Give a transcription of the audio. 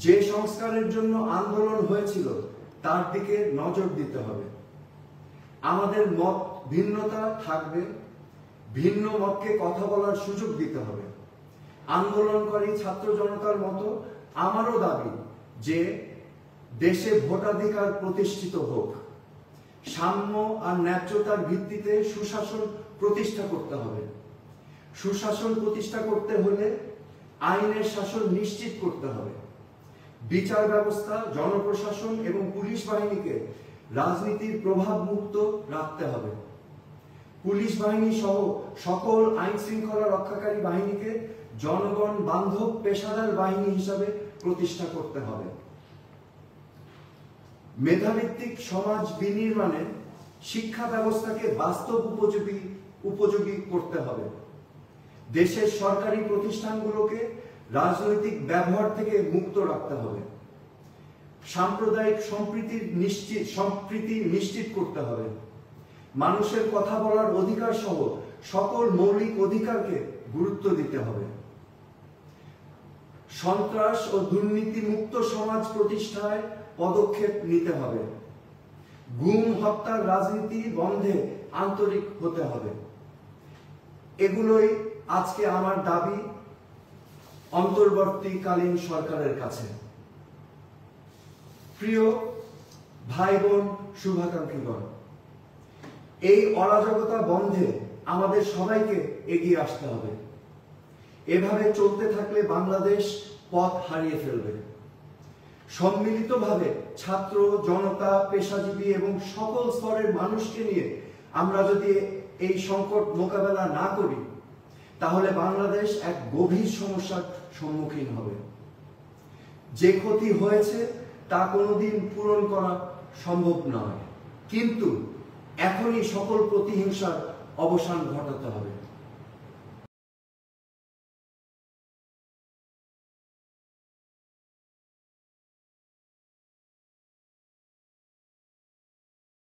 যে সংস্কারের জন্য আন্দোলন হয়েছিল তার দিকে নজর দিতে হবে। আমাদের মত ভিন্নতা থাকবে, ভিন্ন মতকে কথা বলার সুযোগ দিতে হবে। আন্দোলনকারী ছাত্র জনতার মতো আমারও দাবি যে দেশে ভোটাধিকার প্রতিষ্ঠিত হোক, সাম্য আর ন্যায্যতার ভিত্তিতে সুশাসন প্রতিষ্ঠা করতে হবে। সুশাসন প্রতিষ্ঠা করতে হলে আইনের শাসন নিশ্চিত করতে হবে। বিচার ব্যবস্থা, জনপ্রশাসন এবং পুলিশ বাহিনীকে রাজনীতির প্রভাব মুক্ত রাখতে হবে। পুলিশ বাহিনী সহ সকল আইন শৃঙ্খলা রক্ষাকারী বাহিনীকে জনগণ বান্ধব পেশাদার বাহিনী হিসাবে প্রতিষ্ঠা করতে হবে। মেধাভিত্তিক সমাজ বিনির্মাণে শিক্ষা ব্যবস্থাকে বাস্তব উপযোগী করতে হবে। দেশের সরকারি প্রতিষ্ঠানগুলোকে রাজনৈতিক ব্যবহার থেকে মুক্ত রাখতে হবে। সাম্প্রদায়িক সম্প্রীতি নিশ্চিত করতে হবে। মানুষের কথা বলার অধিকার সহ সকল মৌলিক অধিকারকে গুরুত্ব দিতে হবে। সন্ত্রাস ও দুর্নীতি মুক্ত সমাজ প্রতিষ্ঠায় পদক্ষেপ নিতে হবে। গুম হত্যার রাজনীতি বন্ধে আন্তরিক হতে হবে। এগুলোই আজকে আমার দাবি অন্তর্বর্তীকালীন সরকারের কাছে। প্রিয় ভাই বোন শুভাকাঙ্ক্ষীগণ, এই অরাজকতা বন্ধে আমাদের সবাইকে এগিয়ে আসতে হবে। এভাবে চলতে থাকলে বাংলাদেশ পথ হারিয়ে ফেলবে। সম্মিলিতভাবে ছাত্র জনতা, পেশাজীবী এবং সকল স্তরের মানুষকে নিয়ে আমরা যদি এই সংকট মোকাবেলা না করি, তাহলে বাংলাদেশ এক গভীর সমস্যার সম্মুখীন হবে। যে ক্ষতি হয়েছে তা কোনোদিন পূরণ করা সম্ভব নয়, কিন্তু এখনই সকল প্রতিহিংসার অবসান ঘটাতে হবে।